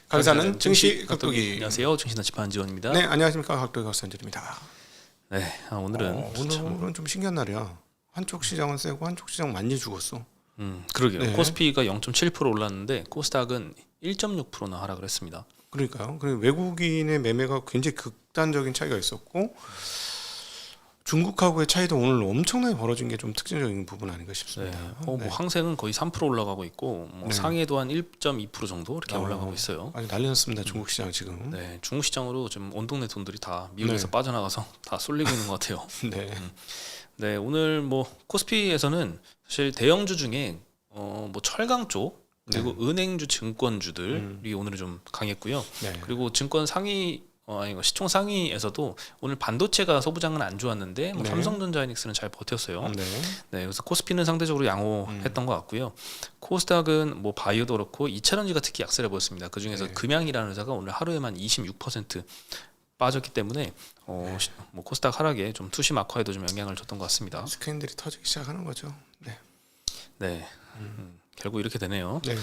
강사는 증시 각도기. 안녕하세요. 증시나 집안 지원입니다. 네, 안녕하십니까. 각도기 박선哲입니다. 네, 오늘은 좀 신기한 날이야. 한쪽 시장은 세고 한쪽 시장 많이 죽었어. 그러게요. 네. 코스피가 0.7% 올랐는데 코스닥은 1.6%나 하락을 했습니다. 그러니까요. 그리고 외국인의 매매가 굉장히 극단적인 차이가 있었고 중국하고의 차이도 오늘 엄청나게 벌어진 게 좀 특징적인 부분 아닌가 싶습니다. 뭐 항생은 거의 3% 올라가고 있고 상해도 한 1.2% 정도 이렇게 올라가고 있어요. 아니 난리 났습니다. 중국 시장 지금. 네, 중국 시장으로 지금 온 동네 돈들이 다 미국에서 빠져나가서 다 쏠리고 있는 것 같아요. 네. 네, 오늘 뭐 코스피에서는 사실 대형주 중에 뭐 철강 쪽 그리고 은행주, 증권주들이 오늘은 좀 강했고요. 네. 그리고 증권 상위 시총 상위에서도 오늘 반도체가 소부장은 안 좋았는데 뭐 네. 삼성전자이닉스는 잘 버텼어요. 네. 네, 그래서 코스피는 상대적으로 양호했던 것 같고요. 코스닥은 뭐 바이오도 그렇고 2차전지가 특히 약세를 보였습니다. 그 중에서 금양이라는 회사가 오늘 하루에만 26% 빠졌기 때문에 뭐 코스닥 하락에 좀 투심 악화에도 좀 영향을 줬던 것 같습니다. 스캔들이 터지기 시작하는 거죠. 네. 네. 결국 이렇게 되네요. 네.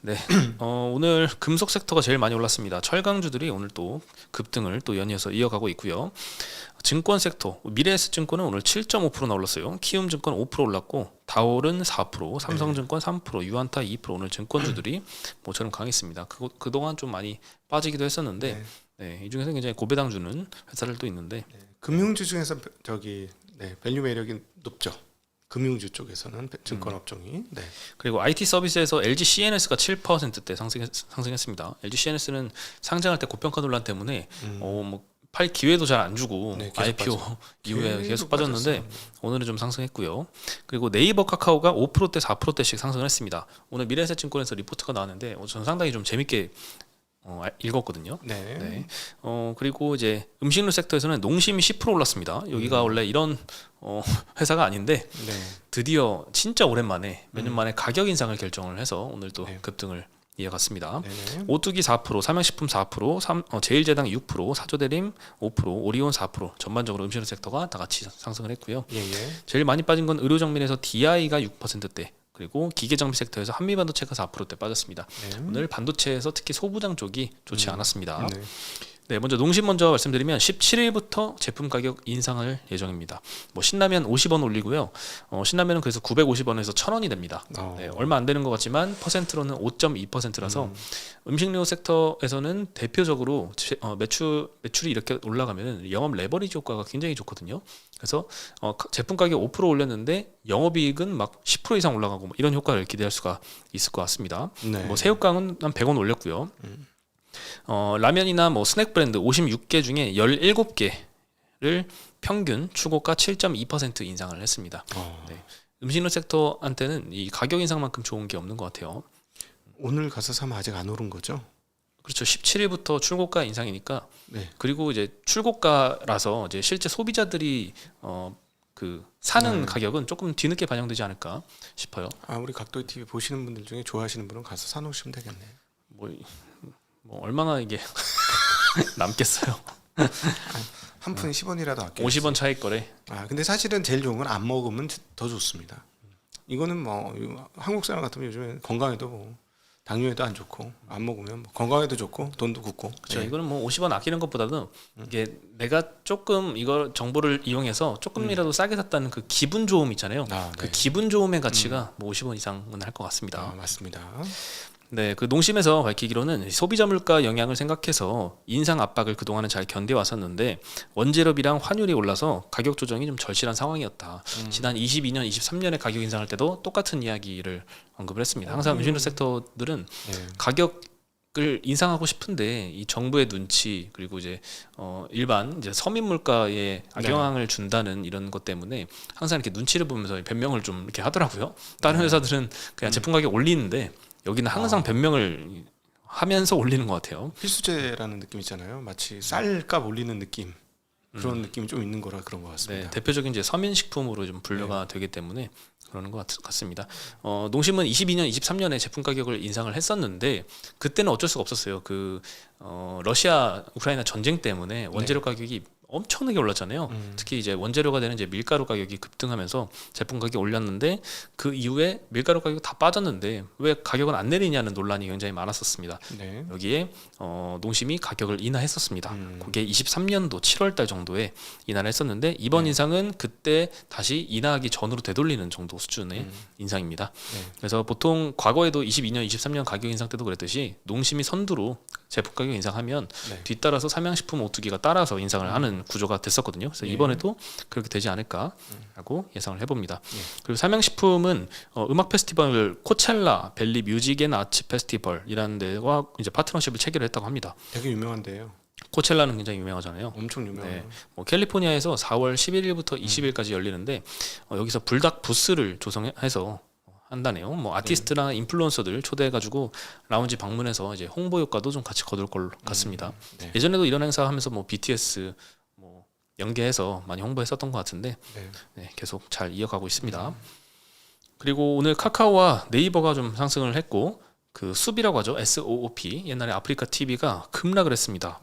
네. 오늘 금속 섹터가 제일 많이 올랐습니다. 철강주들이 오늘 또 급등을 또 연이어서 이어가고 있고요. 증권 sek터, 미래에셋증권은 오늘 7.5%나 올랐어요. 키움증권 5% 올랐고 다올은 4%, 삼성증권 3%, 유한타 2% 오늘 증권주들이 모처럼 강했습니다. 그동안 좀 많이 빠지기도 했었는데 이 중에서 굉장히 고배당 주는 회사들도 있는데 금융주 중에서 밸류 매력이 높죠. 금융주 쪽에서는 증권 업종이. 네. 그리고 IT 서비스에서 LG CNS가 7%대 상승했습니다. LG CNS는 상장할 때 고평가 논란 때문에 뭐 팔 기회도 잘 안 주고 IPO 이후에 계속 빠졌는데 오늘은 좀 상승했고요. 그리고 네이버 카카오가 5%대 4%대씩 상승을 했습니다. 오늘 미래에셋증권에서 리포트가 나왔는데 저는 상당히 좀 재밌게 읽었거든요. 네. 그리고 이제 음식료 섹터에서는 농심이 10% 올랐습니다. 여기가 원래 이런 회사가 아닌데 드디어 진짜 오랜만에 몇 년 만에 가격 인상을 결정을 해서 오늘 또 급등을 이어갔습니다. 오뚜기 4%, 삼양식품 4%, 제일제당 6%, 사조대림 5%, 오리온 4% 전반적으로 음식료 섹터가 다 같이 상승을 했고요. 제일 많이 빠진 건 의료정밀에서 DI가 6%대 그리고 기계정비 섹터에서 한미반도체가 4%대 빠졌습니다. 오늘 반도체에서 특히 소부장 쪽이 좋지 않았습니다. 네, 먼저 농심 말씀드리면 17일부터 제품 가격 인상할 예정입니다. 뭐 신라면 50원 올리고요. 신라면은 그래서 950원에서 1,000원이 됩니다. 네, 얼마 안 되는 것 같지만 퍼센트로는 5.2%라서 음식료 섹터에서는 대표적으로 매출이 이렇게 올라가면 영업 레버리지 효과가 굉장히 좋거든요. 그래서 제품 가격 5% 올렸는데 영업이익은 막 10% 이상 올라가고 뭐 이런 효과를 기대할 수가 있을 것 같습니다. 뭐 새우깡은 한 100원 올렸고요. 라면이나 뭐 스낵 브랜드 56개 중에 17개를 평균 추고가 7.2% 인상을 했습니다. 네. 음식료 섹터한테는 이 가격 인상만큼 좋은 게 없는 것 같아요. 오늘 가서 사면 아직 안 오른 거죠? 그렇죠. 17일부터 출고가 인상이니까. 그리고 이제 출고가라서 이제 실제 소비자들이 사는 가격은 조금 뒤늦게 반영되지 않을까 싶어요. 우리 각도기 TV 보시는 분들 중에 좋아하시는 분은 가서 사놓으시면 되겠네요. 뭐 얼마나 이게 남겠어요. 한 푼 10원이라도 아껴. 50원 차익 거래. 근데 사실은 제일 좋은 건 안 먹으면 더 좋습니다. 이거는 뭐 한국 사람 같으면 요즘에 건강에도 뭐 당뇨에도 안 좋고 안 먹으면 뭐 건강에도 좋고 돈도 굳고. 그렇죠. 이거는 뭐 50원 아끼는 것보다도 이게 내가 조금 이거 정보를 이용해서 조금이라도 싸게 샀다는 그 기분 좋음 있잖아요. 그 기분 좋음의 가치가 뭐 50원 이상은 할 것 같습니다. 맞습니다. 네, 그 농심에서 밝히기로는 소비자 물가 영향을 생각해서 인상 압박을 그동안은 잘 견뎌왔었는데 원재료비랑 환율이 올라서 가격 조정이 좀 절실한 상황이었다. 지난 22년, 23년에 가격 인상할 때도 똑같은 이야기를 언급을 했습니다. 항상 음식료 섹터들은 가격을 인상하고 싶은데 이 정부의 눈치 그리고 이제 일반 이제 서민 물가에 악영향을 준다는 이런 것 때문에 항상 이렇게 눈치를 보면서 변명을 좀 이렇게 하더라고요. 다른 회사들은 그냥 제품 가격 올리는데 여기는 항상 변명을 하면서 올리는 것 같아요. 필수제라는 느낌 있잖아요. 마치 쌀값 올리는 느낌 그런 느낌이 좀 있는 거라 그런 것 같습니다. 네, 대표적인 이제 서민식품으로 좀 분류가 되기 때문에 그러는 것 같습니다. 농심은 22년, 23년에 제품 가격을 인상을 했었는데 그때는 어쩔 수가 없었어요. 러시아 우크라이나 전쟁 때문에 원재료 가격이 엄청나게 올랐잖아요. 특히 이제 원재료가 되는 이제 밀가루 가격이 급등하면서 제품 가격이 올랐는데 그 이후에 밀가루 가격이 다 빠졌는데 왜 가격은 안 내리냐는 논란이 굉장히 많았었습니다. 네. 여기에 농심이 가격을 인하했었습니다. 그게 23년도 7월달 정도에 인하를 했었는데 이번 인상은 그때 다시 인하하기 전으로 되돌리는 정도 수준의 인상입니다. 그래서 보통 과거에도 22년, 23년 가격 인상 때도 그랬듯이 농심이 선두로 제품 가격 인상하면 뒤따라서 삼양식품, 오뚜기가 따라서 인상을 하는 구조가 됐었거든요. 그래서 이번에도 그렇게 되지 않을까라고 예상을 해봅니다. 그리고 삼양식품은 음악 페스티벌 코첼라 벨리 뮤직 앤 아츠 페스티벌이라는 데와 이제 파트너십을 체결했다고 합니다. 되게 유명한데요. 코첼라는 굉장히 유명하잖아요. 엄청 유명해요. 네. 캘리포니아에서 4월 11일부터 20일까지 열리는데 여기서 불닭 부스를 조성해서 한다네요. 아티스트나 인플루언서들 초대해가지고 라운지 방문해서 이제 홍보 효과도 좀 같이 거둘 것 같습니다. 예전에도 이런 행사 하면서 BTS 연계해서 많이 홍보했었던 것 같은데 계속 잘 이어가고 있습니다. 그리고 오늘 카카오와 네이버가 좀 상승을 했고 그 숲이라고 하죠. SOOP 옛날에 아프리카 TV가 급락을 했습니다.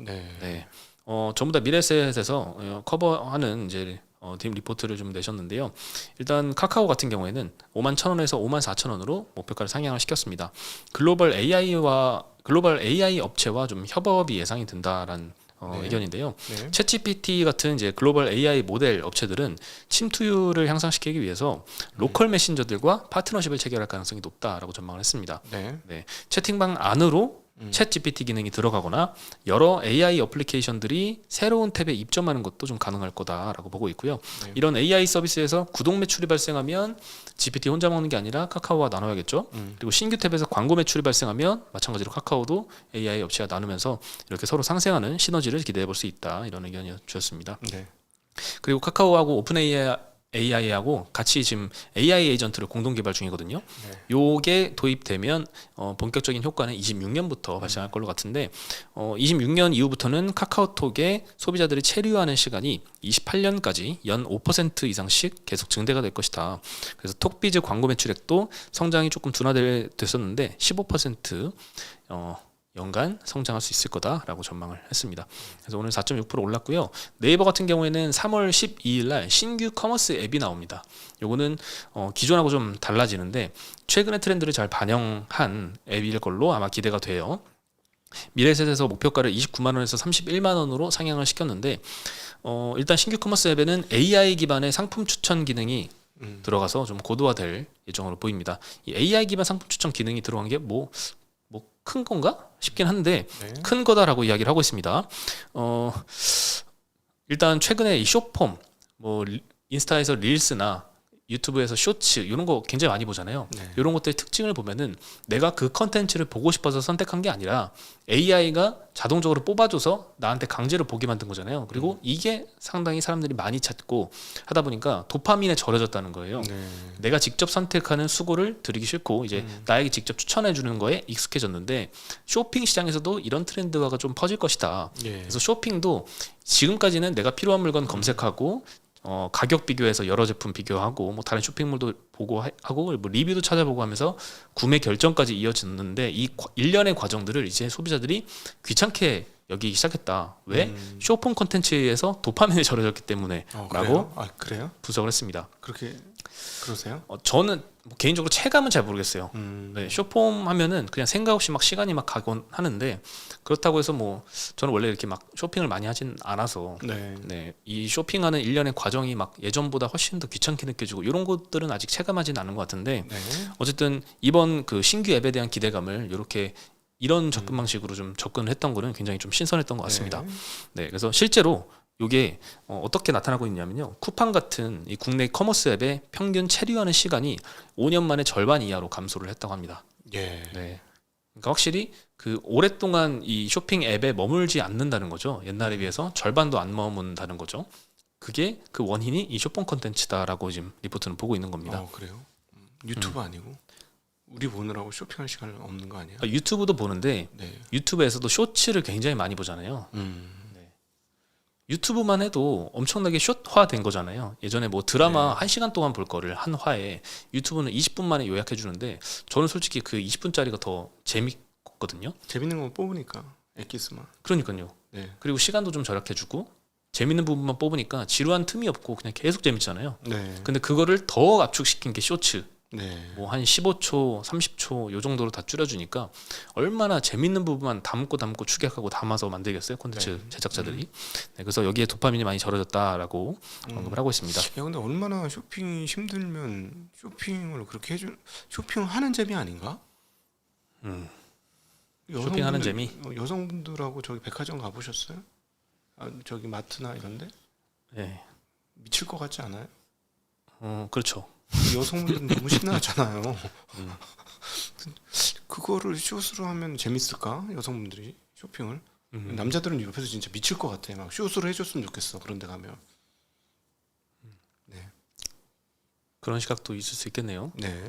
전부 다 미래에셋에서 커버하는 이제 팀 리포트를 좀 내셨는데요. 일단 카카오 같은 경우에는 51,000원에서 54,000원으로 목표가를 상향을 시켰습니다. 글로벌 AI 업체와 좀 협업이 예상이 된다라는 의견인데요. 챗GPT 같은 이제 글로벌 AI 모델 업체들은 침투율을 향상시키기 위해서 로컬 메신저들과 파트너십을 체결할 가능성이 높다라고 전망을 했습니다. 채팅방 안으로 챗 GPT 기능이 들어가거나 여러 AI 어플리케이션들이 새로운 탭에 입점하는 것도 좀 가능할 거다라고 보고 있고요. 이런 AI 서비스에서 구독 매출이 발생하면 GPT 혼자 먹는 게 아니라 카카오와 나눠야겠죠. 그리고 신규 탭에서 광고 매출이 발생하면 마찬가지로 카카오도 AI 업체와 나누면서 이렇게 서로 상생하는 시너지를 기대해 볼 수 있다. 이런 의견이 주셨습니다. 그리고 카카오하고 오픈 AI하고 같이 지금 AI 에이전트를 공동 개발 중이거든요. 요게 도입되면 본격적인 효과는 26년부터 발생할 걸로 같은데 26년 이후부터는 카카오톡에 소비자들이 체류하는 시간이 28년까지 연 5% 이상씩 계속 증대가 될 것이다. 그래서 톡비즈 광고 매출액도 성장이 조금 둔화됐었는데 15% 연간 성장할 수 있을 거다라고 전망을 했습니다. 그래서 오늘 4.6% 올랐고요. 네이버 같은 경우에는 3월 12일 날 신규 커머스 앱이 나옵니다. 요거는 기존하고 좀 달라지는데 최근의 트렌드를 잘 반영한 앱일 걸로 아마 기대가 돼요. 미래셋에서 목표가를 29만 원에서 31만 원으로 상향을 시켰는데 일단 신규 커머스 앱에는 AI 기반의 상품 추천 기능이 들어가서 좀 고도화될 예정으로 보입니다. 이 AI 기반 상품 추천 기능이 들어간 게 큰 건가 싶긴 한데 큰 거다라고 이야기를 하고 있습니다. 일단 최근에 이 숏폼 인스타에서 릴스나 유튜브에서 쇼츠 이런 거 굉장히 많이 보잖아요. 이런 것들의 특징을 보면은 내가 그 컨텐츠를 보고 싶어서 선택한 게 아니라 AI가 자동적으로 뽑아줘서 나한테 강제로 보게 만든 거잖아요. 그리고 이게 상당히 사람들이 많이 찾고 하다 보니까 도파민에 절여졌다는 거예요. 내가 직접 선택하는 수고를 들이기 싫고 이제 나에게 직접 추천해 주는 거에 익숙해졌는데 쇼핑 시장에서도 이런 트렌드가 좀 퍼질 것이다. 그래서 쇼핑도 지금까지는 내가 필요한 물건 검색하고 가격 비교해서 여러 제품 비교하고 다른 쇼핑몰도 보고 하고 리뷰도 찾아보고 하면서 구매 결정까지 이어졌는데 이 일련의 과정들을 이제 소비자들이 귀찮게 여기기 시작했다. 왜? 쇼폼 콘텐츠에서 도파민에 절여졌기 때문에 라고 그래요? 분석을 했습니다. 그러세요? 저는 개인적으로 체감은 잘 모르겠어요. 쇼폼 하면은 그냥 생각 없이 시간이 가곤 하는데 그렇다고 해서 저는 원래 이렇게 쇼핑을 많이 하진 않아서 이 쇼핑하는 일련의 과정이 예전보다 훨씬 더 귀찮게 느껴지고 이런 것들은 아직 체감하진 않은 것 같은데 어쨌든 이번 그 신규 앱에 대한 기대감을 이런 접근 방식으로 좀 접근을 했던 거는 굉장히 좀 신선했던 것 같습니다. 그래서 실제로 이게 어떻게 나타나고 있냐면요. 쿠팡 같은 이 국내 커머스 앱의 평균 체류하는 시간이 5년 만에 절반 이하로 감소를 했다고 합니다. 그러니까 확실히 그 오랫동안 이 쇼핑 앱에 머물지 않는다는 거죠. 옛날에 비해서 절반도 안 머문다는 거죠. 그게 그 원인이 이 쇼폼 콘텐츠다라고 지금 리포트는 보고 있는 겁니다. 그래요? 유튜브 아니고? 우리 보느라고 쇼핑할 시간 없는 거 아니에요? 유튜브도 보는데 유튜브에서도 쇼츠를 굉장히 많이 보잖아요. 유튜브만 해도 엄청나게 숏화된 거잖아요. 예전에 드라마 1시간 동안 볼 거를 한 화에 유튜브는 20분 만에 요약해 주는데 저는 솔직히 그 20분짜리가 더 재밌거든요. 재밌는 거 뽑으니까 엑기스만. 그러니까요. 그리고 시간도 좀 절약해 주고 재밌는 부분만 뽑으니까 지루한 틈이 없고 그냥 계속 재밌잖아요. 네. 근데 그거를 더 압축시킨 게 쇼츠. 네. 뭐 한 15초, 30초 요 정도로 다 줄여주니까 얼마나 재밌는 부분만 담고 축약하고 담아서 만들겠어요, 콘텐츠 네. 제작자들이. 네, 그래서 여기에 도파민이 많이 절여졌다라고 언급을 하고 있습니다. 야, 근데 얼마나 쇼핑이 힘들면 쇼핑을 그렇게 쇼핑하는 재미 아닌가? 쇼핑하는 재미? 여성분들하고 저기 백화점 가보셨어요? 저기 마트나 이런데 네. 미칠 것 같지 않아요? 그렇죠. 여성분들은 너무 신나하잖아요. 그거를 숏으로 하면 재밌을까? 여성분들이 쇼핑을 남자들은 옆에서 진짜 미칠 것 같아. 막 숏으로 해줬으면 좋겠어. 그런데 가면. 네. 그런 시각도 있을 수 있겠네요. 네.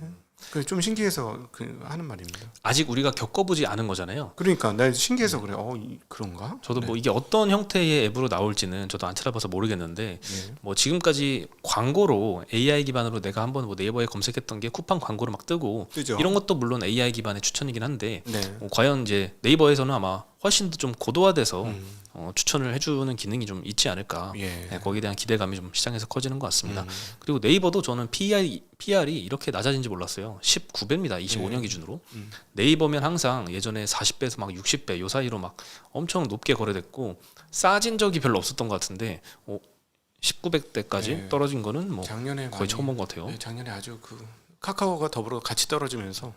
그게 좀 신기해서 하는 말입니다. 아직 우리가 겪어보지 않은 거잖아요. 그러니까 나 신기해서 그래. 그런가? 저도 네. 뭐 이게 어떤 형태의 앱으로 나올지는 저도 안 찾아봐서 모르겠는데 네. 뭐 지금까지 광고로 AI 기반으로 내가 한번 뭐 네이버에 검색했던 게 쿠팡 광고로 막 뜨고 뜨죠. 이런 것도 물론 AI 기반의 추천이긴 한데 네. 과연 이제 네이버에서는 아마 훨씬 더 좀 고도화돼서 추천을 해주는 기능이 좀 있지 않을까. 예. 네, 거기에 대한 기대감이 좀 시장에서 커지는 것 같습니다. 그리고 네이버도 저는 PR이 이렇게 낮아진지 몰랐어요. 19배입니다. 25년 기준으로. 네이버면 항상 예전에 40배에서 막 60배 요 사이로 막 엄청 높게 거래됐고 싸진 적이 별로 없었던 것 같은데 1900대까지 네. 떨어진 거는 뭐 작년에 거의 처음 본 것 같아요. 네, 작년에 아주 카카오가 더불어 같이 떨어지면서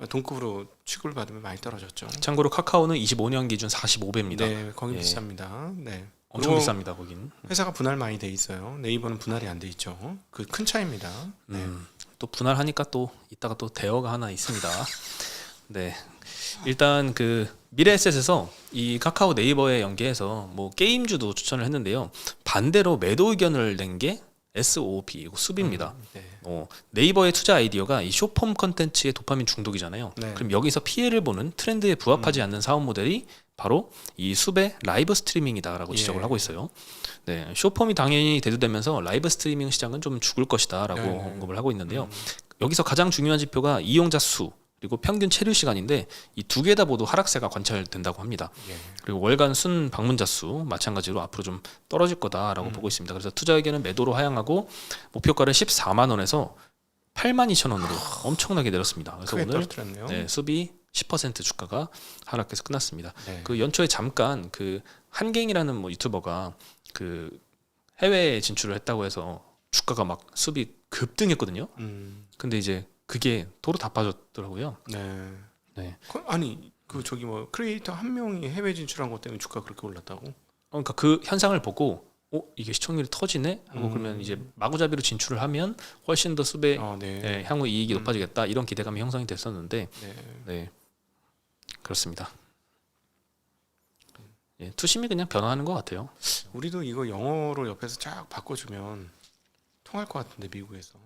동급으로 취급을 받으면 많이 떨어졌죠. 참고로 카카오는 25년 기준 45배입니다. 네, 거기 예. 비쌉니다. 네. 엄청 그리고 비쌉니다, 거긴. 회사가 분할 많이 돼 있어요. 네이버는 분할이 안 돼 있죠. 그 큰 차이입니다. 네. 또 분할하니까 또 이따가 또 대어가 하나 있습니다. 네. 일단 그 미래에셋에서 이 카카오 네이버에 연계해서 뭐 게임주도 추천을 했는데요. 반대로 매도 의견을 낸 게 SOP 수비입니다. 네. 네이버의 투자 아이디어가 이 숏폼 컨텐츠의 도파민 중독이잖아요. 네. 그럼 여기서 피해를 보는 트렌드에 부합하지 않는 사업 모델이 바로 이 숲의 라이브 스트리밍이다라고 지적을 예. 하고 있어요. 네, 숏폼이 당연히 대두되면서 라이브 스트리밍 시장은 좀 죽을 것이다라고 네. 언급을 하고 있는데요. 여기서 가장 중요한 지표가 이용자 수 그리고 평균 체류 시간인데 이 두 개 다 모두 하락세가 관찰된다고 합니다. 예. 그리고 월간 순 방문자 수 마찬가지로 앞으로 좀 떨어질 거다라고 보고 있습니다. 그래서 투자 의견은 매도로 하향하고 목표가를 14만 원에서 8만 2천 원으로 엄청나게 내렸습니다. 그래서 크게 오늘 떨어뜨렸네요. 네, 수비 10% 주가가 하락해서 끝났습니다. 네. 그 연초에 잠깐 그 한갱이라는 뭐 유튜버가 그 해외 진출을 했다고 해서 주가가 막 수비 급등했거든요. 근데 이제 그게 도로 다 빠졌더라고요. 네. 네. 아니 저기 뭐 크리에이터 한 명이 해외 진출한 것 때문에 주가 그렇게 올랐다고? 그러니까 그 현상을 보고 이게 시청률이 터지네 하고 그러면 이제 마구잡이로 진출을 하면 훨씬 더 수배 네. 네, 향후 이익이 높아지겠다 이런 기대감이 형성이 됐었는데 네. 네 그렇습니다. 예, 투심이 그냥 변화하는 것 같아요. 우리도 이거 영어로 옆에서 쫙 바꿔주면 통할 것 같은데 미국에서.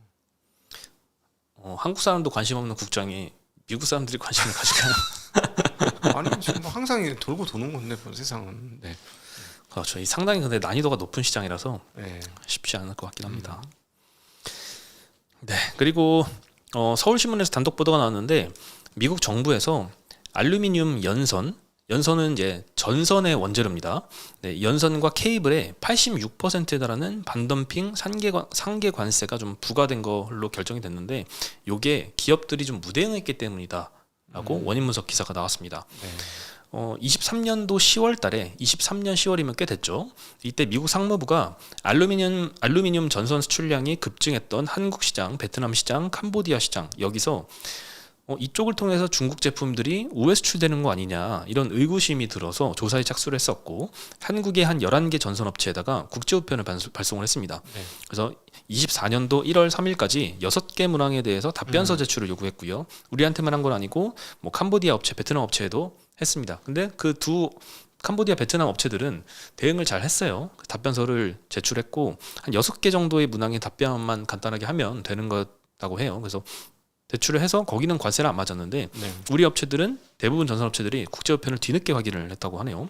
한국 사람도 관심 없는 국장이 미국 사람들이 관심을 가질까요? 아니 지금 뭐 항상 돌고 도는 건데 뭐 세상은. 네. 그렇죠. 이 상당히 근데 난이도가 높은 시장이라서 네. 쉽지 않을 것 같긴 합니다. 네. 그리고 서울신문에서 단독 보도가 나왔는데 미국 정부에서 알루미늄 연선은 이제 전선의 원재료입니다. 네, 연선과 케이블에 86%에 달하는 반덤핑 상계 관세가 좀 부과된 걸로 결정이 됐는데 이게 기업들이 좀 무대응했기 때문이다라고 원인 분석 기사가 나왔습니다. 네. 23년도 10월 달에 23년 10월이면 꽤 됐죠. 이때 미국 상무부가 알루미늄 전선 수출량이 급증했던 한국 시장, 베트남 시장, 캄보디아 시장 여기서 이쪽을 통해서 중국 제품들이 우회 수출되는 거 아니냐 이런 의구심이 들어서 조사에 착수를 했었고 한국의 한 11개 전선업체에다가 국제우편을 발송을 했습니다. 네. 그래서 24년도 1월 3일까지 6개 문항에 대해서 답변서 제출을 요구했고요. 우리한테만 한 건 아니고 뭐 캄보디아 업체, 베트남 업체에도 했습니다. 근데 그 두 캄보디아, 베트남 업체들은 대응을 잘 했어요. 답변서를 제출했고 한 6개 정도의 문항의 답변만 간단하게 하면 되는 거라고 해요. 그래서 대출을 해서 거기는 관세를 안 맞았는데 네. 우리 업체들은 대부분 전선 업체들이 국제우편을 뒤늦게 확인을 했다고 하네요.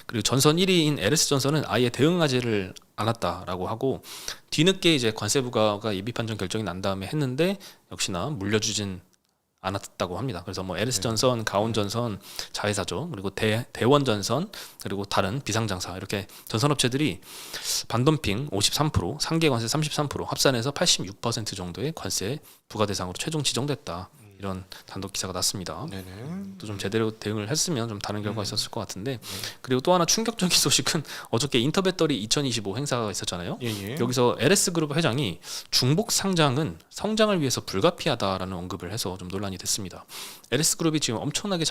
그리고 전선 1위인 LS전선은 아예 대응하지를 않았다라고 하고 뒤늦게 이제 관세 부과가 예비 판정 결정이 난 다음에 했는데 역시나 물려주진 않았다고 합니다. 그래서 뭐 LS전선, 가온전선 자회사죠. 그리고 대원전선 그리고 다른 비상장사 이렇게 전선업체들이 반덤핑 53%, 상계 관세 33%, 합산해서 86% 정도의 관세 부과 대상으로 최종 지정됐다. 이런 단독 기사가 났습니다. 네네. 또 좀 제대로 대응을 했으면 좀 다른 결과가 있었을 것 같은데 그리고 또 하나 충격적인 소식은 어저께 인터배터리 2025 행사가 있었잖아요. 예. 여기서 LS그룹 회장이 중복 상장은 성장을 위해서 불가피하다라는 언급을 해서 좀 논란이 됐습니다. LS그룹이 지금 엄청나게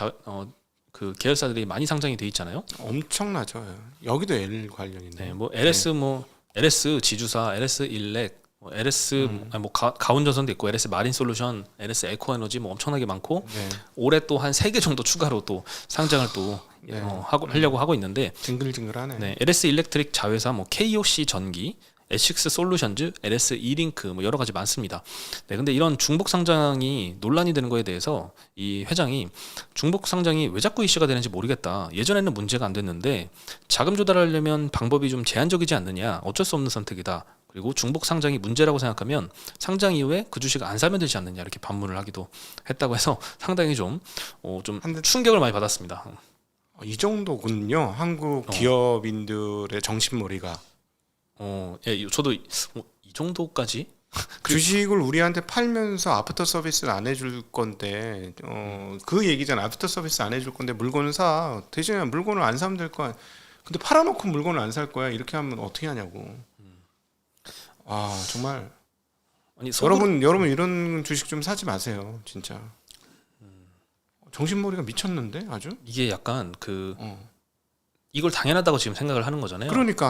그 계열사들이 많이 상장이 돼 있잖아요. 엄청나죠. 여기도 L 관련이네. 네, 뭐 LS LS 지주사, LS 일렉, LS 가온전선도 있고 LS 마린솔루션, LS 에코에너지 뭐 엄청나게 많고 네. 올해 또 한 3개 정도 추가로 또 상장을 또 네. 하려고 하고 있는데 징글징글하네. 네, LS 일렉트릭 자회사 뭐 KOC 전기, 에식스 솔루션즈, LS 이링크 뭐 여러 가지 많습니다. 네, 근데 이런 중복 상장이 논란이 되는 거에 대해서 이 회장이 중복 상장이 왜 자꾸 이슈가 되는지 모르겠다. 예전에는 문제가 안 됐는데 자금 조달하려면 방법이 좀 제한적이지 않느냐. 어쩔 수 없는 선택이다. 그리고 중복 상장이 문제라고 생각하면 상장 이후에 그 주식을 안 사면 되지 않느냐 이렇게 반문을 하기도 했다고 해서 상당히 좀 충격을 많이 받았습니다. 이 정도군요. 한국 기업인들의 정신머리가. 예, 저도 이 정도까지 주식을 우리한테 팔면서 아프터 서비스를 안 해줄 건데 그 얘기잖아. 아프터 서비스 안 해줄 건데 물건을 사. 대신에 물건을 안 사면 될 거야. 근데 팔아놓고 물건을 안 살 거야. 이렇게 하면 어떻게 하냐고. 아 정말 아니, 여러분 이런 주식 좀 사지 마세요. 진짜 정신머리가 미쳤는데 아주. 이게 약간 이걸 당연하다고 지금 생각을 하는 거잖아요. 그러니까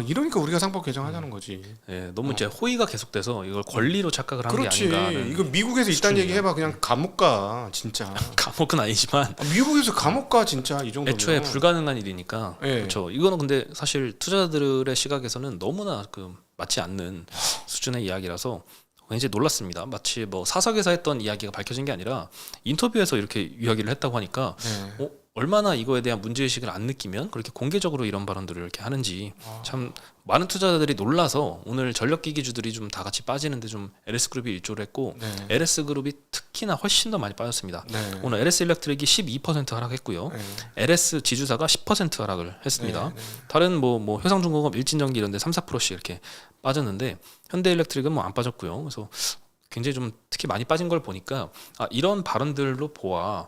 이러니까 우리가 상법 개정하자는 거지. 예, 너무 이제 호의가 계속돼서 이걸 권리로 착각을 하는 게 그렇지. 아닌가. 이거 미국에서 이딴 얘기 해봐 그냥 감옥 가 진짜. 감옥은 아니지만 미국에서 감옥 가 진짜 이 정도면. 애초에 불가능한 일이니까. 예. 그렇죠. 이거는 근데 사실 투자자들의 시각에서는 너무나 맞지 않는 수준의 이야기라서 굉장히 놀랐습니다. 마치 뭐 사석에서 했던 이야기가 밝혀진 게 아니라 인터뷰에서 이렇게 이야기를 했다고 하니까 네. 얼마나 이거에 대한 문제의식을 안 느끼면 그렇게 공개적으로 이런 발언들을 이렇게 하는지 참 많은 투자자들이 놀라서 오늘 전력기기주들이 좀 다 같이 빠지는데 좀 LS그룹이 일조를 했고 네. LS그룹이 특히나 훨씬 더 많이 빠졌습니다. 네. 오늘 LS 일렉트릭이 12% 하락했고요. 네. LS 지주사가 10% 하락을 했습니다. 네. 다른 뭐 효성중공업, 일진전기 이런 데 3-4%씩 이렇게 빠졌는데 현대일렉트릭은 뭐 안 빠졌고요. 그래서 굉장히 좀 특히 많이 빠진 걸 보니까 이런 발언들로 보아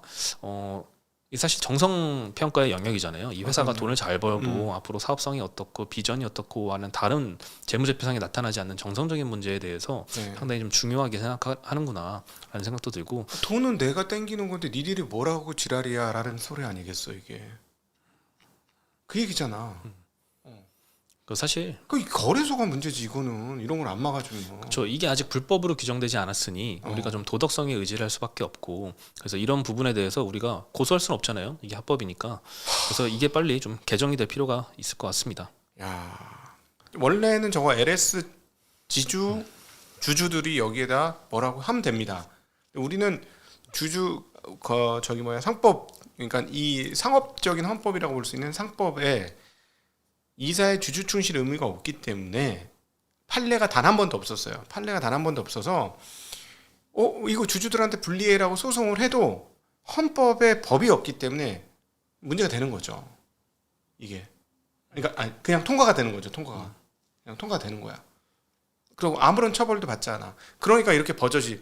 이 사실 정성 평가의 영역이잖아요. 이 회사가 돈을 잘 벌고 앞으로 사업성이 어떻고 비전이 어떻고 하는 다른 재무제표상에 나타나지 않는 정성적인 문제에 대해서 네. 상당히 좀 중요하게 생각하는구나 라는 생각도 들고 돈은 내가 땡기는 건데 니들이 뭐라고 지랄이야 라는 소리 아니겠어 이게. 그 얘기잖아. 사실 그 거래소가 문제지 이거는. 이런 걸 안 막아주면. 그렇죠. 이게 아직 불법으로 규정되지 않았으니 우리가 좀 도덕성에 의지를 할 수밖에 없고 그래서 이런 부분에 대해서 우리가 고소할 수는 없잖아요. 이게 합법이니까. 그래서 이게 빨리 좀 개정이 될 필요가 있을 것 같습니다. 야 원래는 저거 LS 주주들이 여기에다 뭐라고 하면 됩니다. 우리는 상법 그러니까 이 상업적인 헌법이라고 볼 수 있는 상법에 이사의 주주 충실 의무가 없기 때문에 판례가 단 한 번도 없었어요. 판례가 단 한 번도 없어서 이거 주주들한테 불리해라고 소송을 해도 헌법에 법이 없기 때문에 문제가 되는 거죠. 이게 그러니까 그냥 통과가 되는 거죠. 그냥 통과가 되는 거야. 그리고 아무런 처벌도 받지 않아. 그러니까 이렇게 버젓이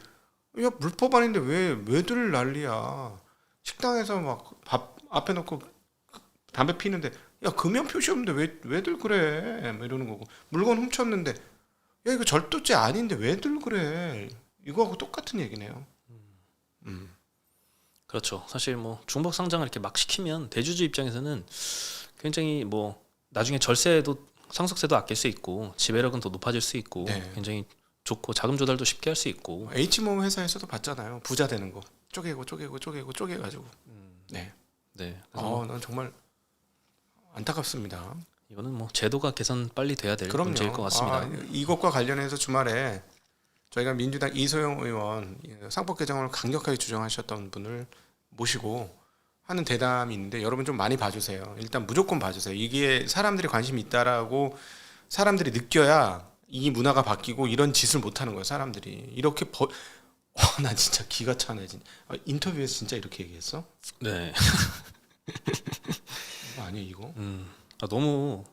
야 불법 아닌데 왜들 난리야. 식당에서 막 밥 앞에 놓고 담배 피는데 야 금연 표시 없는데 왜들 그래 뭐 이러는 거고 물건 훔쳤는데 야 이거 절도죄 아닌데 왜들 그래 이거하고 똑같은 얘기네요. 그렇죠. 사실 뭐 중복 상장을 이렇게 막 시키면 대주주 입장에서는 굉장히 뭐 나중에 절세도 상속세도 아낄 수 있고 지배력은 더 높아질 수 있고 네. 굉장히 좋고 자금 조달도 쉽게 할 수 있고 H모 회사에서도 봤잖아요. 부자 되는 거 쪼개가지고. 네. 네. 난 정말 안타깝습니다. 이거는 뭐 제도가 개선 빨리 돼야 될 그럼요. 문제일 것 같습니다. 이것과 관련해서 주말에 저희가 민주당 이소영 의원 상법 개정을 강력하게 주장하셨던 분을 모시고 하는 대담이 있는데 여러분 좀 많이 봐주세요. 일단 무조건 봐주세요. 이게 사람들이 관심이 있다라고 사람들이 느껴야 이 문화가 바뀌고 이런 짓을 못하는 거예요. 사람들이 이렇게 나 진짜 기가 차네 진짜. 인터뷰에서 진짜 이렇게 얘기했어? 네. 이거 아니야 이거? 너무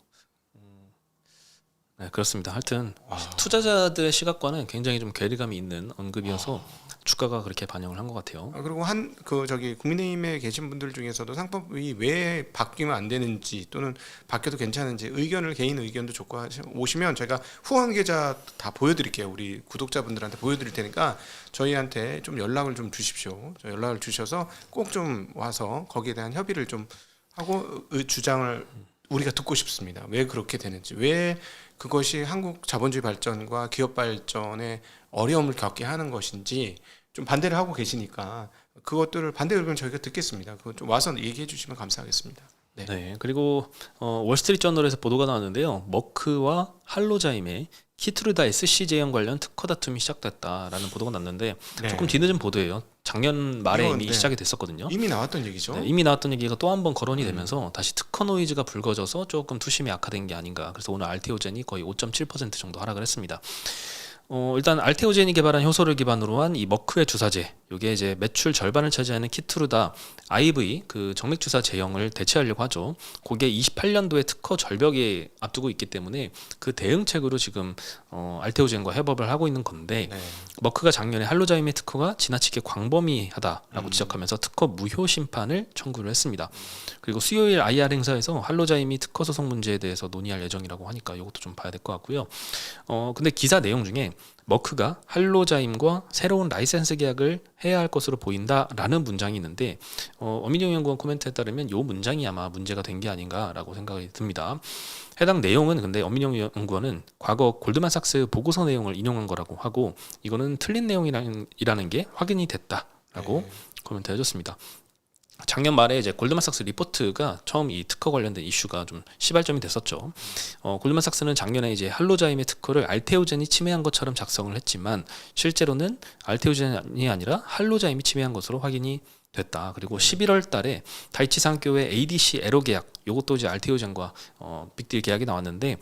네, 그렇습니다. 하여튼 와. 투자자들의 시각과는 굉장히 좀 괴리감이 있는 언급이어서 주가가 그렇게 반영을 한 것 같아요. 그리고 저기 국민의힘에 계신 분들 중에서도 상법이 왜 바뀌면 안 되는지 또는 바뀌어도 괜찮은지 개인 의견도 좋고 오시면 제가 후원 계좌 다 보여드릴게요. 우리 구독자분들한테 보여드릴 테니까 저희한테 좀 연락을 좀 주십시오. 연락을 주셔서 꼭 좀 와서 거기에 대한 협의를 좀 하고 주장을 우리가 듣고 싶습니다. 왜 그렇게 되는지, 왜 그것이 한국 자본주의 발전과 기업 발전에 어려움을 겪게 하는 것인지 좀 반대를 하고 계시니까 그것들을 반대 의견 저희가 듣겠습니다. 그거 좀 와서 얘기해 주시면 감사하겠습니다. 네. 네. 그리고 월스트리트저널에서 보도가 나왔는데요. 머크와 할로자임의 키트루다 SC 제형 관련 특허 다툼이 시작됐다라는 보도가 났는데 네. 조금 뒤늦은 보도예요. 작년 말에 이미 네. 시작이 됐었거든요. 이미 나왔던 얘기죠. 네, 이미 나왔던 얘기가 또 한 번 거론이 되면서 다시 특허 노이즈가 불거져서 조금 투심이 악화된 게 아닌가. 그래서 오늘 알테오젠이 거의 5.7% 정도 하락을 했습니다. 일단 알테오젠이 개발한 효소를 기반으로 한 이 머크의 주사제, 이게 이제 매출 절반을 차지하는 키트루다 IV 그 정맥 주사 제형을 대체하려고 하죠. 그게 28년도에 특허 절벽에 앞두고 있기 때문에 그 대응책으로 지금 알테오젠과 협업을 하고 있는 건데 네. 머크가 작년에 할로자임의 특허가 지나치게 광범위하다라고 지적하면서 특허 무효 심판을 청구를 했습니다. 그리고 수요일 IR 행사에서 할로자임이 특허 소송 문제에 대해서 논의할 예정이라고 하니까 이것도 좀 봐야 될 것 같고요. 근데 기사 내용 중에 머크가 할로자임과 새로운 라이센스 계약을 해야 할 것으로 보인다라는 문장이 있는데 엄민용 연구원 코멘트에 따르면 이 문장이 아마 문제가 된 게 아닌가라고 생각이 듭니다. 해당 내용은 근데 엄민용 연구원은 과거 골드만삭스 보고서 내용을 인용한 거라고 하고 이거는 틀린 내용이라는 게 확인이 됐다라고 네. 코멘트 해줬습니다. 작년 말에 이제 골드만삭스 리포트가 처음 이 특허 관련된 이슈가 좀 시발점이 됐었죠. 골드만삭스는 작년에 이제 할로자임의 특허를 알테오젠이 침해한 것처럼 작성을 했지만 실제로는 알테오젠이 아니라 할로자임이 침해한 것으로 확인이 됐다. 그리고 11월 달에 다이치 산교의 ADC 에로 계약, 이것도 이제 알테오젠과 빅딜 계약이 나왔는데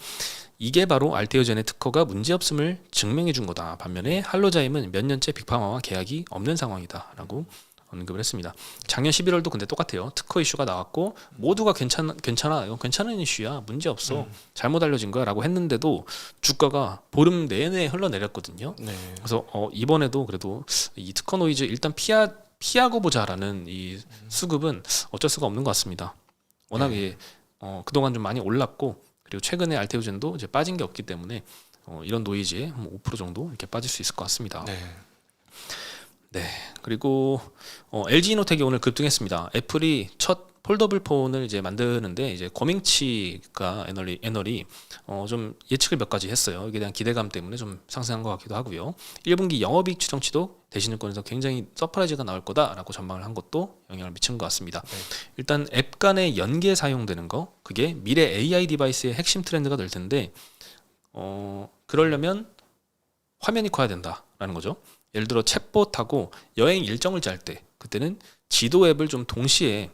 이게 바로 알테오젠의 특허가 문제없음을 증명해 준 거다. 반면에 할로자임은 몇 년째 빅파마와 계약이 없는 상황이다라고 언급을 했습니다. 작년 11월도 근데 똑같아요. 특허 이슈가 나왔고 모두가 괜찮아, 괜찮은 이슈야, 문제 없어, 잘못 알려진 거야라고 했는데도 주가가 보름 내내 흘러내렸거든요. 네. 그래서 이번에도 그래도 이 특허 노이즈 일단 피하고 보자라는 이 수급은 어쩔 수가 없는 것 같습니다. 워낙에 그동안 좀 많이 올랐고 그리고 최근에 알테오젠도 이제 빠진 게 없기 때문에 이런 노이즈에 한 5% 정도 이렇게 빠질 수 있을 것 같습니다. 네. 네. 그리고 LG이노텍이 오늘 급등했습니다. 애플이 첫 폴더블 폰을 이제 만드는데 이제 거맹치가 애널이 좀 예측을 몇 가지 했어요. 이게 대한 기대감 때문에 좀 상승한 것 같기도 하고요. 1분기 영업이익 추정치도 대신증권에서 굉장히 서프라이즈가 나올 거다라고 전망을 한 것도 영향을 미친 것 같습니다. 네. 일단 앱 간의 연계 사용되는 거, 그게 미래 AI 디바이스의 핵심 트렌드가 될 텐데 그러려면 화면이 커야 된다라는 거죠. 예를 들어 챗봇하고 여행 일정을 짤 때 그때는 지도 앱을 좀 동시에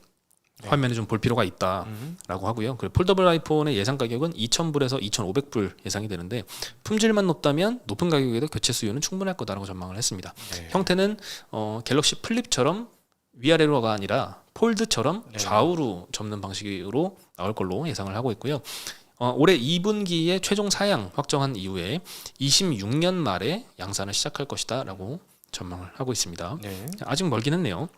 화면에 좀 볼 필요가 있다라고 하고요. 그리고 폴더블 아이폰의 예상 가격은 2,000불에서 2,500불 예상이 되는데 품질만 높다면 높은 가격에도 교체 수요는 충분할 거다라고 전망을 했습니다. 네. 형태는 갤럭시 플립처럼 위아래로가 아니라 폴드처럼 네. 좌우로 접는 방식으로 나올 걸로 예상을 하고 있고요. 올해 2분기에 최종 사양 확정한 이후에 26년 말에 양산을 시작할 것이다라고 전망을 하고 있습니다. 네. 아직 멀긴 했네요.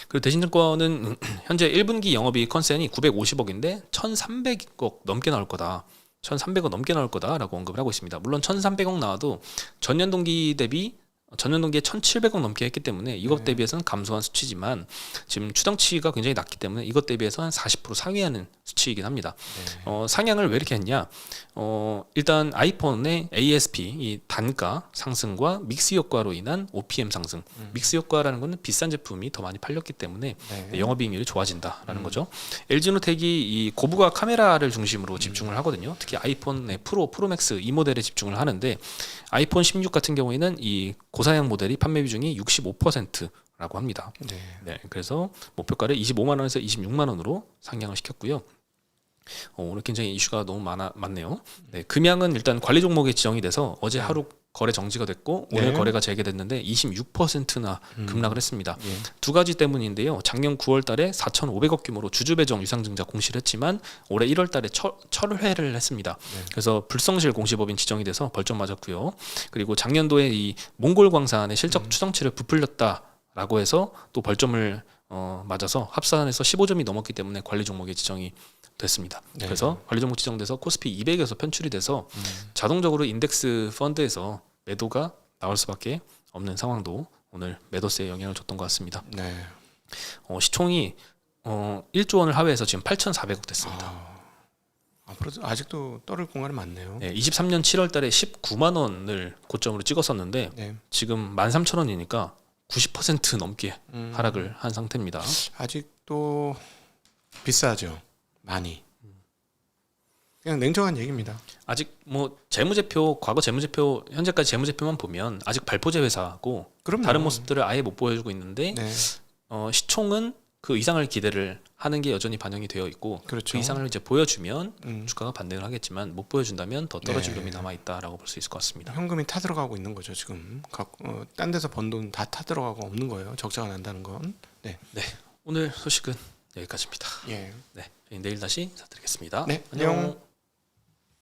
그리고 대신증권은 현재 1분기 영업이익 컨센이 950억인데 1,300억 넘게 나올 거다. 1,300억 넘게 나올 거다라고 언급을 하고 있습니다. 물론 1,300억 나와도 전년 동기에 1,700억 넘게 했기 때문에 이것 대비해서는 감소한 수치지만 지금 추정치가 굉장히 낮기 때문에 이것 대비해서 한 40% 상회하는 수치이긴 합니다. 네. 상향을 왜 이렇게 했냐? 일단 아이폰의 ASP 이 단가 상승과 믹스 효과로 인한 OPM 상승. 믹스 효과라는 것은 비싼 제품이 더 많이 팔렸기 때문에 네. 영업이익률이 좋아진다라는 거죠. LG노텍이 이 고부가 카메라를 중심으로 집중을 하거든요. 특히 아이폰의 프로맥스 이 모델에 집중을 하는데 아이폰 16 같은 경우에는 이 고사양 모델이 판매 비중이 65%라고 합니다. 네. 네, 그래서 목표가를 25만 원에서 26만 원으로 상향을 시켰고요. 오늘 굉장히 이슈가 너무 많네요. 네, 금양은 일단 관리 종목에 지정이 돼서 어제 하루 거래 정지가 됐고 오늘 네. 거래가 재개됐는데 26%나 급락을 했습니다. 예. 두 가지 때문인데요. 작년 9월 달에 4,500억 규모로 주주 배정 유상증자 공시를 했지만 올해 1월 달에 철회를 했습니다. 네. 그래서 불성실 공시법인 지정이 돼서 벌점 맞았고요. 그리고 작년도에 이 몽골 광산의 실적 추정치를 부풀렸다라고 해서 또 벌점을 맞아서 합산해서 15점이 넘었기 때문에 관리 종목에 지정이 됐습니다. 네. 그래서 관리 종목 지정돼서 코스피 200에서 편출이 돼서 자동적으로 인덱스 펀드에서 매도가 나올 수밖에 없는 상황도 오늘 매도세에 영향을 줬던 것 같습니다. 네. 시총이 1조 원을 하회해서 지금 8,400억 됐습니다. 앞으로 아직도 떨을 공간이 많네요. 네, 23년 7월 달에 19만 원을 고점으로 찍었었는데 네. 지금 13,000원이니까 90% 넘게 하락을 한 상태입니다. 아직도 비싸죠. 많이. 그냥 냉정한 얘기입니다. 아직 뭐 재무제표, 과거 재무제표, 현재까지 재무제표만 보면 아직 발포제 회사고 그럼요. 다른 모습들을 아예 못 보여주고 있는데 네. 시총은 그 이상을 기대를 하는 게 여전히 반영이 되어 있고 그렇죠. 그 이상을 이제 보여주면 주가가 반등을 하겠지만 못 보여준다면 더 떨어질 네. 놈이 남아 있다라고 볼 수 있을 것 같습니다. 현금이 타 들어가고 있는 거죠 지금. 딴 데서 번 돈 다 타 들어가고 없는 거예요. 적자가 난다는 건. 네. 네, 오늘 소식은 여기까지입니다. 예. 네, 저희 내일 다시 인사드리겠습니다. 네. 안녕.